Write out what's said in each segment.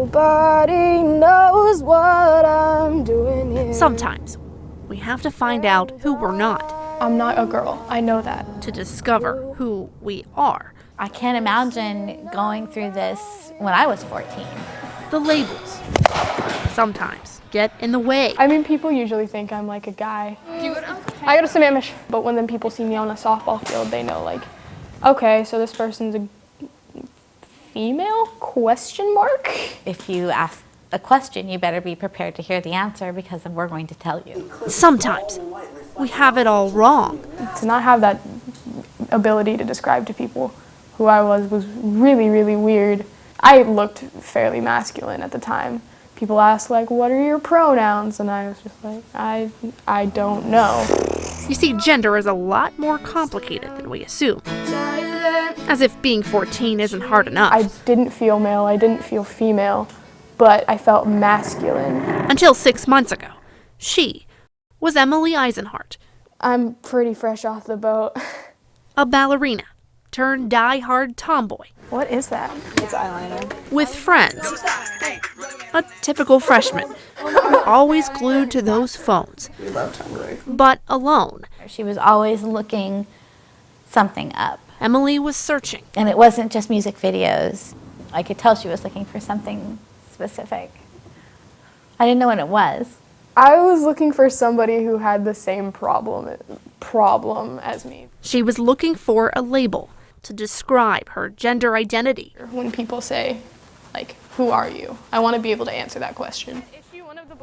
Nobody knows what I'm doing here. Sometimes we have to find out who we're not. I'm not a girl, I know that. To discover who we are. I can't imagine going through this when I was 14. The labels sometimes get in the way. I mean, people usually think I'm like a guy. I go to Sammamish, but when then people see me on a softball field, they know like, okay, so this person's a female, question mark? If you ask a question, you better be prepared to hear the answer because we're going to tell you. Sometimes we have it all wrong. To not have that ability to describe to people who I was really, really weird. I looked fairly masculine at the time. People asked, like, what are your pronouns? And I was just like, I don't know. You see, gender is a lot more complicated than we assume. As if being 14 isn't hard enough. I didn't feel male, I didn't feel female, but I felt masculine. Until 6 months ago, she was Emilie Isenhart. I'm pretty fresh off the boat. A ballerina turned die-hard tomboy. What is that? It's eyeliner. With friends. A typical freshman. Always glued to those phones. We love Tumblr. But alone. She was always looking something up. Emilie was searching. And it wasn't just music videos. I could tell she was looking for something specific. I didn't know what it was. I was looking for somebody who had the same problem as me. She was looking for a label to describe her gender identity. When people say, like, who are you? I want to be able to answer that question.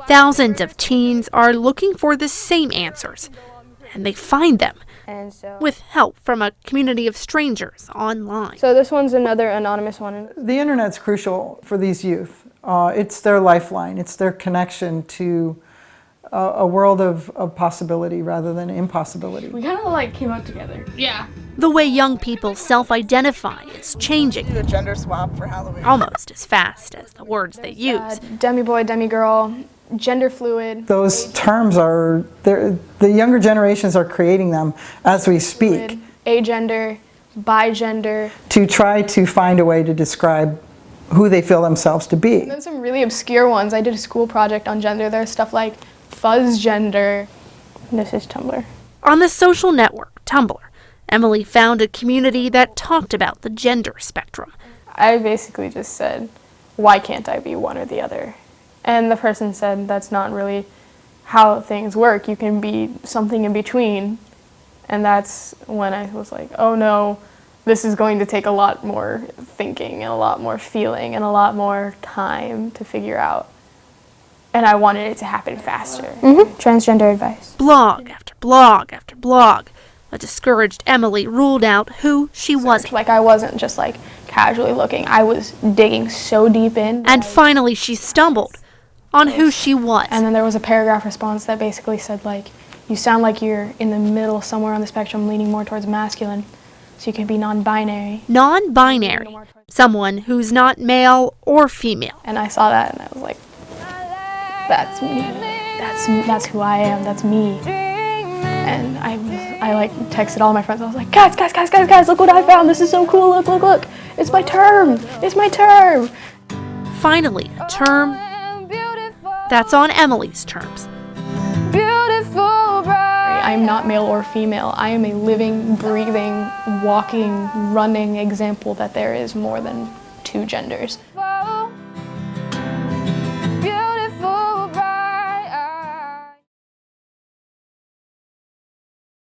Thousands of teens are looking for the same answers, and they find them with help from a community of strangers online. So this one's another anonymous one. The internet's crucial for these youth. It's their lifeline. It's their connection to a world of possibility rather than impossibility. We kind of like came out together. Yeah. The way young people self-identify is changing. Do the gender swap for Halloween. Almost as fast as the words they use. Demi-boy, demi-girl, gender fluid. Those terms are, the younger generations are creating them as we speak. Agender, bigender. To try to find a way to describe who they feel themselves to be. And then some really obscure ones. I did a school project on gender. There's stuff like fuzz gender. This is Tumblr. On the social network, Tumblr, Emilie found a community that talked about the gender spectrum. I basically just said, why can't I be one or the other? And the person said, that's not really how things work. You can be something in between. And that's when I was like, oh no, this is going to take a lot more thinking and a lot more feeling and a lot more time to figure out. And I wanted it to happen faster. Transgender advice. Blog after blog after blog. A discouraged Emilie ruled out who she wasn't. Like, I wasn't just like casually looking. I was digging so deep in. And finally she stumbled on who she was. And then there was a paragraph response that basically said, like, you sound like you're in the middle somewhere on the spectrum, leaning more towards masculine. So you can be non-binary. Non-binary. Someone who's not male or female. And I saw that and I was like, that's me. That's who I am. That's me. And I like texted all my friends. I was like, guys, look what I found. This is so cool. Look. It's my term. It's my term. Finally, a term that's on Emilie's terms. I'm not male or female. I am a living, breathing, walking, running example that there is more than two genders.